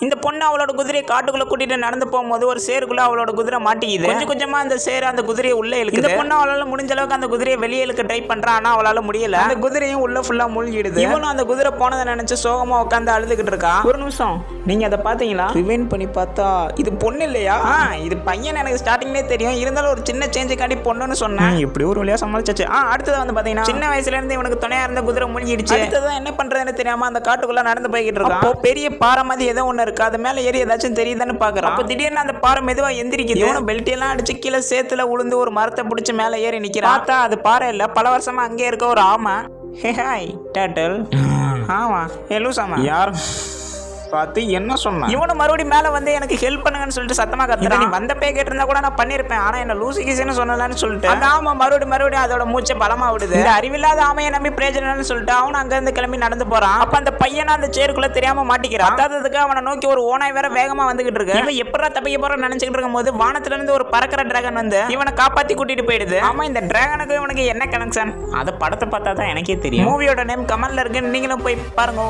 இந்த பொண்ணு அவளோட குதிரையை காட்டுக்குள்ள கூட்டிட்டு நடந்து போகும்போது ஒரு சேருக்குள்ள அவளோட குதிரை மாட்டிக்குது. கொஞ்சம் கொஞ்சமா அந்த சேர் அந்த குதிரையை உள்ள இழுக்குது. இந்த பொண்ணு அவளால முடிஞ்ச அளவுக்கு அந்த குதிரையை வெளியே இழுக்க ட்ரை பண்றா. ஆனா அவளால முடியல. அந்த குதிரையும் உள்ள ஃபுல்லா மூழ்கிடுது. இவனும் அந்த குதிரை போனதை நினைச்சு சோகமா உட்காந்து அழுதுகிட்டு இருக்கா. ஒரு நிமிஷம், நீங்க அதை பாத்தீங்களா? ரிவைண்ட் பண்ணி பார்த்தா இது பொண்ணு இல்லையா? இது பையன் எனக்கு ஸ்டார்டிங்லேயே தெரியும். இருந்தாலும் ஒரு சின்ன சேஞ்சுக்காண்டி பொண்ணுன்னு சொன்னேன். இப்படி ஒரு வழியா சமாளிச்சாச்சு. அடுத்தது வந்து பாத்தீங்கன்னா சின்ன வயசுல இருந்து இவனுக்கு துணையா இருந்த குதிரை மூழ்கிடுச்சு. அடுத்ததான் என்ன பண்றதுன்னு தெரியாம அந்த காட்டுக்குள்ள நடந்து போய்கிட்டு இருக்கான். அப்போ பெரிய பாறை மாதிரி ஏதோ ஒண்ணு இருக்கு. அது மேல ஏறி ஏதாச்சும் தெரியுதான்னு பாக்குறான். அப்போ திடீர்னு அந்த பாறை மெதுவா எந்திரிக்குது. இவனும் பெல்ட் எல்லாம் அடிச்சு கீழே சேத்துல உளுந்து ஒரு மரத்தை பிடிச்சி மேல ஏறி நிக்கிறான். பார்த்தா அது பாறை இல்ல, பல வருஷமா அங்கே இருக்க ஒரு ஆமை. ஹாய் டேட்டல். ஆமா லூசாமா யார் பார்த்து என்ன சொன்னா? இவனு மறுபடியும் மேல வந்து எனக்கு ஹெல்ப் பண்ணுங்கன்னு சொல்லிட்டு சத்தமா கத்துறான். நீ வந்தப்பே கேட்டிருந்தா கூட நான் பண்ணிருப்பேன். ஆனா என்ன லூசிகிஸ்னு சொன்னலான்னு சொல்லிட்டு அந்த ஆமா மறுபடியும் அதோட மூச்சை பலமா விடுது. இந்த அறிவில்லாத ஆமையை நம்பி பிரயோஜனம்னு சொல்லிட்டு அவன் அங்க இருந்து கிளம்பி நடந்து போறான். அப்ப அந்த பையனா அந்த சேருக்குள்ள தெரியாம மாட்டிக்கிறான். அதாததுக்கு அவனை நோக்கி ஒரு ஓனாய் வேற வேகமா வந்துகிட்டு இருக்கு. இவன் எப்படா தப்பிக்க போறான்னு நினைச்சுட்டு இருக்கும் போது வானத்துல இருந்து ஒரு பறக்கிற டிராகன் வந்து இவனை காப்பாத்தி கூட்டிட்டு போயிடுது. ஆமா, இந்த டிராகனுக்கு இவனுக்கு என்ன கனெக்ஷன்? அதை படத்தை பார்த்தா தான் எனக்கே தெரியும். மூவியோட நேம் கமெண்ட்ல இருக்கு, நீங்களும் போய் பாருங்க.